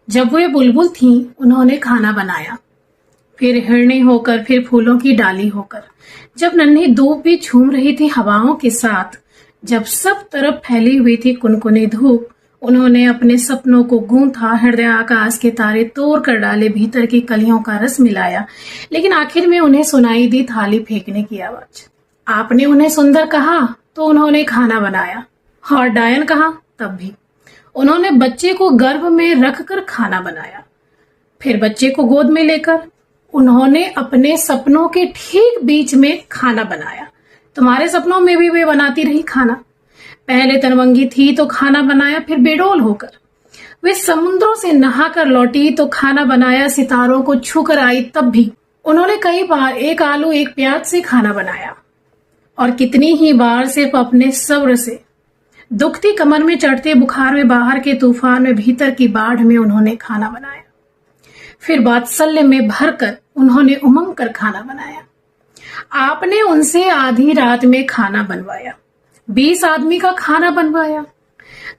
जब वे बुलबुल थीं, उन्होंने खाना बनाया, फिर हिरणी होकर, फिर फूलों की डाली होकर। जब नन्ही धूप भी झूम रही थी हवाओं के साथ, जब सब तरफ फैली हुई थी कुनकुनी धूप, उन्होंने अपने सपनों को गूंथा, हृदय आकाश के तारे तोड़ कर डाले, भीतर की कलियों का रस मिलाया। लेकिन आखिर में उन्हें सुनाई दी थाली फेंकने की आवाज। आपने उन्हें सुंदर कहा तो उन्होंने खाना बनाया, और डायन कहा तब भी उन्होंने बच्चे को गर्भ में रखकर खाना बनाया। फिर बच्चे को गोद में लेकर उन्होंने अपने सपनों के ठीक बीच में खाना बनाया। तुम्हारे सपनों में भी वे बनाती रही खाना। पहले तनवंगी थी तो खाना बनाया, फिर बेडोल होकर वे समुद्रों से नहाकर लौटी तो खाना बनाया, सितारों को छूकर आई तब भी उन्होंने कई बार एक आलू एक प्याज से खाना बनाया, और कितनी ही बार सिर्फ अपने सब्र से। दुखती कमर में चढ़ते बुखार में, बाहर के तूफान में, भीतर की बाढ़ में उन्होंने खाना बनाया। फिर वात्सल्य में भरकर उन्होंने उमंग कर खाना बनाया। आपने उनसे आधी रात में खाना बनवाया, 20 आदमी का खाना बनवाया,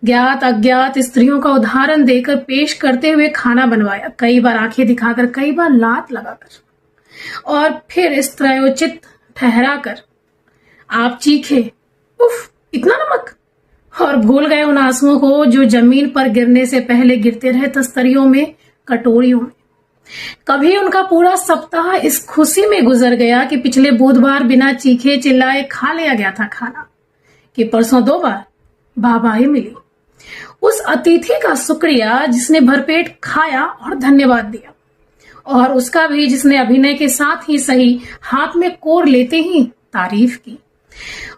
ज्ञात अज्ञात स्त्रियों का उदाहरण देकर पेश करते हुए खाना बनवाया, कई बार आंखें दिखाकर, कई बार लात लगाकर, और फिर स्त्रयोचित ठहराकर आप चीखे, उफ इतना नमक, और भूल गए उन आंसुओं को जो जमीन पर गिरने से पहले गिरते रहे तस्तरियों में, कटोरियों में। कभी उनका पूरा सप्ताह इस खुशी में गुजर गया कि पिछले बुधवार बिना चीखे चिल्लाए खा लिया गया था खाना, कि परसों 2 बार वाहवाही मिली उस अतिथि का शुक्रिया जिसने भरपेट खाया और धन्यवाद दिया, और उसका भी जिसने अभिनय के साथ ही सही, हाथ में कोर लेते ही तारीफ की।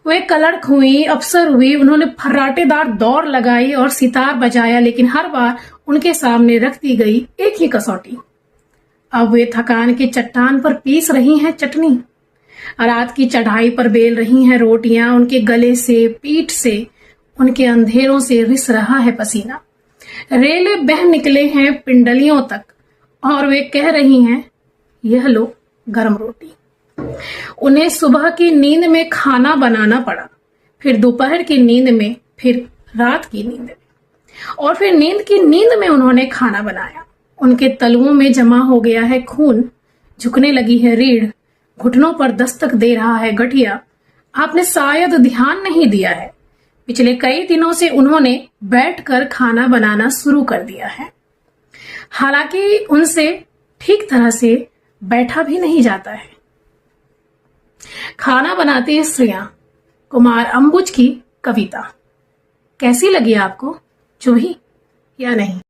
वे कलड़क हुई, अफसर हुई, उन्होंने फर्राटेदार दौड़ लगाई और सितार बजाया, लेकिन हर बार उनके सामने रख दी गई एक ही कसौटी। अब वे थकान की चट्टान पर पीस रही हैं चटनी, रात की चढ़ाई पर बेल रही हैं रोटियां, उनके गले से, पीठ से, उनके अंधेरों से रिस रहा है पसीना, रेले बह निकले हैं पिंडलियों तक, और वे कह रही हैं यह लो गर्म रोटी। उन्हें सुबह की नींद में खाना बनाना पड़ा, फिर दोपहर की नींद में, फिर रात की नींद में, और फिर नींद की नींद में उन्होंने खाना बनाया। उनके तलुओं में जमा हो गया है खून, झुकने लगी है रीढ़, घुटनों पर दस्तक दे रहा है गठिया। आपने शायद ध्यान नहीं दिया है, पिछले कई दिनों से उन्होंने बैठकर खाना बनाना शुरू कर दिया है, हालांकि उनसे ठीक तरह से बैठा भी नहीं जाता है। खाना बनाती स्त्रियां, कुमार अंबुज की कविता। कैसी लगी आपको? चुभी या नहीं?